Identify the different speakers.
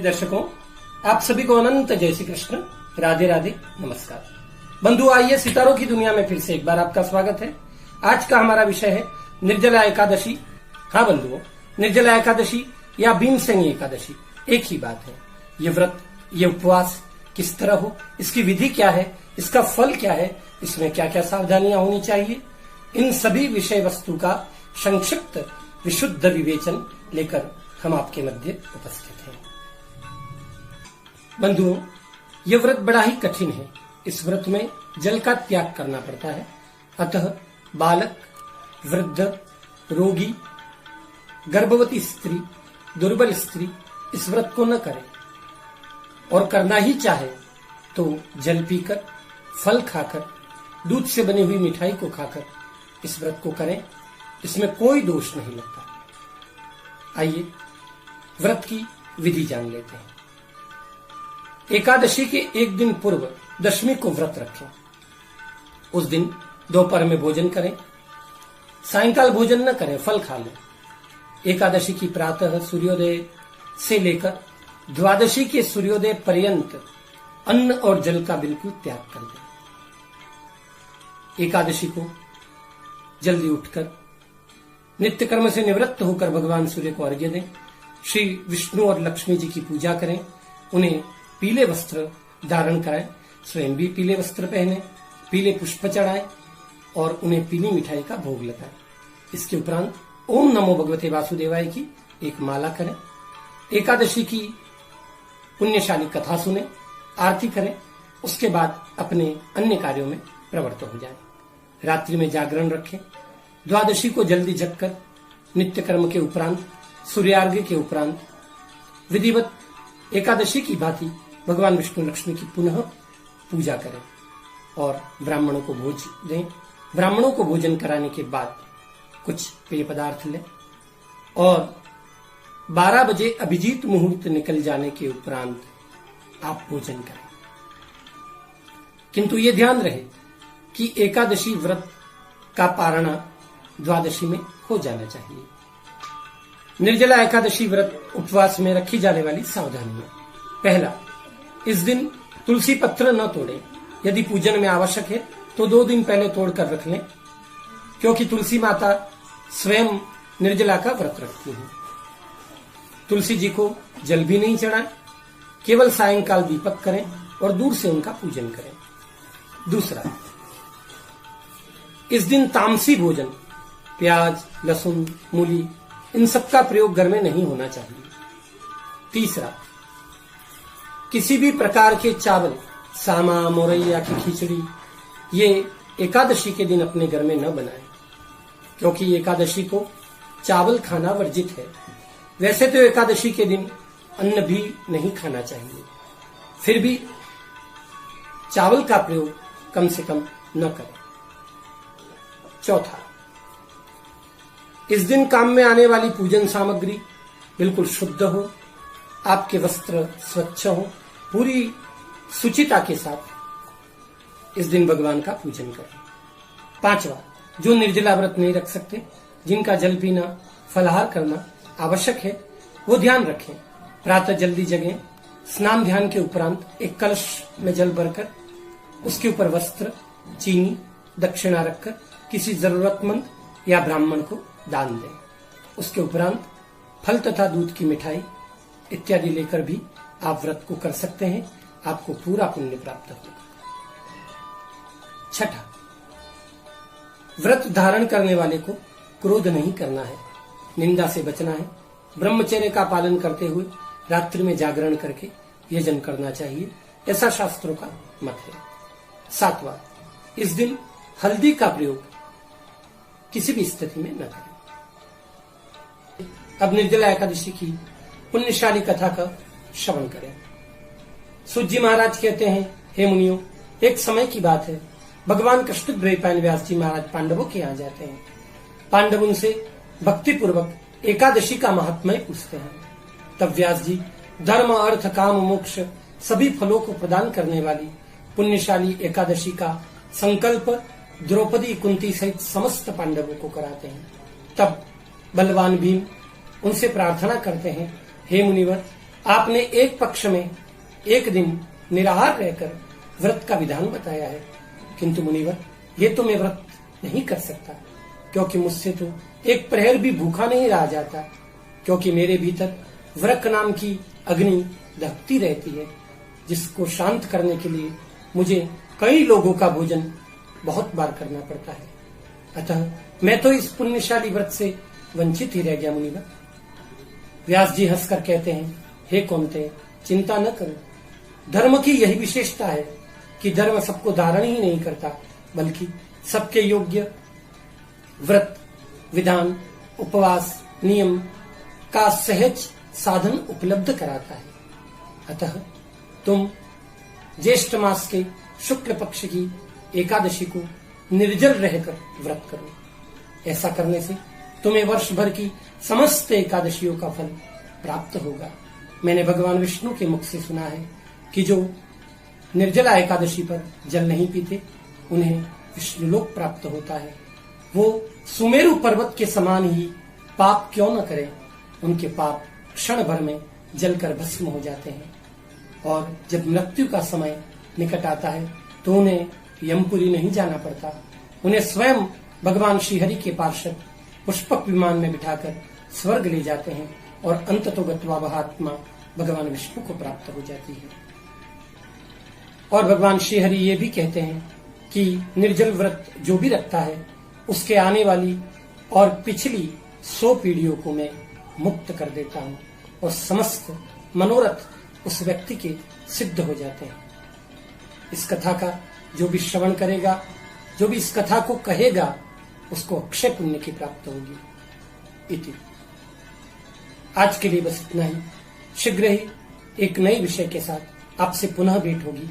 Speaker 1: दर्शकों, आप सभी को अनंत जय श्री कृष्ण, राधे राधे, नमस्कार। बंधु, आइए सितारों की दुनिया में फिर से एक बार आपका स्वागत है। आज का हमारा विषय है निर्जला एकादशी। हाँ बंधुओं, निर्जला एकादशी या भीमसेनी एकादशी एक ही बात है। ये व्रत, ये उपवास किस तरह हो, इसकी विधि क्या है, इसका फल क्या है, इसमें क्या क्या सावधानियां होनी चाहिए, इन सभी विषय वस्तु का संक्षिप्त विशुद्ध विवेचन लेकर हम आपके मध्य उपस्थित हैं। बंधुओं, यह व्रत बड़ा ही कठिन है। इस व्रत में जल का त्याग करना पड़ता है। अतः बालक, वृद्ध, रोगी, गर्भवती स्त्री, दुर्बल स्त्री इस व्रत को न करे, और करना ही चाहे तो जल पीकर, फल खाकर, दूध से बनी हुई मिठाई को खाकर इस व्रत को करें। इसमें कोई दोष नहीं लगता। आइए व्रत की विधि जान लेते हैं। एकादशी के एक दिन पूर्व दशमी को व्रत रखें। उस दिन दोपहर में भोजन करें, सायंकाल भोजन न करें, फल खा लें। एकादशी की प्रातः सूर्योदय से लेकर द्वादशी के सूर्योदय पर्यंत अन्न और जल का बिल्कुल त्याग कर दें। एकादशी को जल्दी उठकर नित्य कर्म से निवृत्त होकर भगवान सूर्य को अर्घ्य दें। श्री विष्णु और लक्ष्मी जी की पूजा करें। उन्हें पीले वस्त्र धारण कराएं, स्वयं भी पीले वस्त्र पहने, पीले पुष्प चढ़ाएं और उन्हें पीली मिठाई का भोग लगाएं। इसके उपरांत ओम नमो भगवते वासुदेवाय की एक माला करें। एकादशी की पुण्यशाली कथा सुने, आरती करें। उसके बाद अपने अन्य कार्यों में प्रवृत्त हो जाएं। रात्रि में जागरण रखें। द्वादशी को जल्दी जगकर नित्य कर्म के उपरांत, सूर्यार्घ्य के उपरांत विधिवत एकादशी की भांति भगवान विष्णु लक्ष्मी की पुनः पूजा करें और ब्राह्मणों को भोज दें। ब्राह्मणों को भोजन कराने के बाद कुछ पेय पदार्थ लें और 12 बजे अभिजीत मुहूर्त निकल जाने के उपरांत आप भोजन करें। किंतु ये ध्यान रहे कि एकादशी व्रत का पारणा द्वादशी में हो जाना चाहिए। निर्जला एकादशी व्रत उपवास में रखी जाने वाली सावधानियां। पहला, इस दिन तुलसी पत्र न तोड़ें। यदि पूजन में आवश्यक है तो 2 दिन पहले तोड़कर रख लें, क्योंकि तुलसी माता स्वयं निर्जला का व्रत रखती हैं। तुलसी जी को जल भी नहीं चढ़ाएं, केवल सायंकाल दीपक करें और दूर से उनका पूजन करें। दूसरा, इस दिन तामसी भोजन, प्याज, लहसुन, मूली, इन सब का प्रयोग घर में नहीं होना चाहिए। तीसरा, किसी भी प्रकार के चावल, सामा, मोरैया की खिचड़ी, ये एकादशी के दिन अपने घर में न बनाएं, क्योंकि एकादशी को चावल खाना वर्जित है। वैसे तो एकादशी के दिन अन्न भी नहीं खाना चाहिए, फिर भी चावल का प्रयोग कम से कम न करें। चौथा, इस दिन काम में आने वाली पूजन सामग्री बिल्कुल शुद्ध हो, आपके वस्त्र स्वच्छ हो, पूरी शुचिता के साथ इस दिन भगवान का पूजन करें। पांचवा, जो निर्जला व्रत नहीं रख सकते, जिनका जल पीना, फलाहार करना आवश्यक है, वो ध्यान रखें। प्रातः जल्दी जगें, स्नान ध्यान के उपरांत एक कलश में जल भरकर उसके ऊपर वस्त्र, चीनी, दक्षिणा रखकर किसी जरूरतमंद या ब्राह्मण को दान दें। उसके उपरांत फल तथा दूध की मिठाई इत्यादि लेकर भी आप व्रत को कर सकते हैं। आपको पूरा पुण्य प्राप्त होगा। छठा, व्रत धारण करने वाले को क्रोध नहीं करना है, निंदा से बचना है। ब्रह्मचर्य का पालन करते हुए रात्रि में जागरण करके यजन करना चाहिए, ऐसा शास्त्रों का मत है। सातवां, इस दिन हल्दी का प्रयोग किसी भी स्थिति में न करें। अब निर्जला एकादशी की पुण्यशाली कथा का श्रवण करें। सूत जी महाराज कहते हैं, हे मुनियों, एक समय की बात है, भगवान कृष्ण द्वैपायन व्यास जी महाराज पांडवों के यहाँ जाते हैं। पांडव उनसे भक्ति पूर्वक एकादशी का महात्म्य पूछते हैं। तब व्यास जी धर्म, अर्थ, काम, मोक्ष सभी फलों को प्रदान करने वाली पुण्यशाली एकादशी का संकल्प द्रौपदी, कुंती सहित समस्त पांडवों को कराते हैं। तब बलवान भीम उनसे प्रार्थना करते हैं, हे मुनिवर, आपने एक पक्ष में एक दिन निराहार रहकर व्रत का विधान बताया है, किंतु मुनिवर ये तो मैं व्रत नहीं कर सकता, क्योंकि मुझसे तो एक प्रहर भी भूखा नहीं रहा जाता, क्योंकि मेरे भीतर व्रत नाम की अग्नि दहकती रहती है, जिसको शांत करने के लिए मुझे कई लोगों का भोजन बहुत बार करना पड़ता है। अतः मैं तो इस पुण्यशाली व्रत से वंचित ही रह गया मुनिवर। व्यास जी हंसकर कहते हैं, हे कौन्तेय, चिंता न करो। धर्म की यही विशेषता है कि धर्म सबको धारण ही नहीं करता, बल्कि सबके योग्य व्रत, विधान, उपवास, नियम का सहज साधन उपलब्ध कराता है। अतः तुम ज्येष्ठ मास के शुक्ल पक्ष की एकादशी को निर्जल रहकर व्रत करो। ऐसा करने से तुम्हें वर्ष भर की समस्त एकादशियों का फल प्राप्त होगा। मैंने भगवान विष्णु के मुख से सुना है कि जो निर्जला एकादशी पर जल नहीं पीते उन्हें विष्णुलोक प्राप्त होता है। वो सुमेरु पर्वत के समान ही पाप क्यों न करें, उनके पाप क्षण भर में जलकर भस्म हो जाते हैं, और जब मृत्यु का समय निकट आता है तो उन्हें यमपुरी नहीं जाना पड़ता। उन्हें स्वयं भगवान श्रीहरि के पार्षद पुष्पक विमान में बिठाकर स्वर्ग ले जाते हैं और अंततो गत्वा वह आत्मा भगवान विष्णु को प्राप्त हो जाती है। और भगवान श्रीहरि ये भी कहते हैं कि निर्जल व्रत जो भी रखता है उसके आने वाली और पिछली 100 पीढ़ियों को मैं मुक्त कर देता हूँ और समस्त मनोरथ उस व्यक्ति के सिद्ध हो जाते हैं। इस कथा का जो भी श्रवण करेगा, जो भी इस कथा को कहेगा, उसको अक्षय पुण्य की प्राप्त होगी। इति। आज के लिए बस इतना ही। शीघ्र ही एक नए विषय के साथ आपसे पुनः भेंट होगी।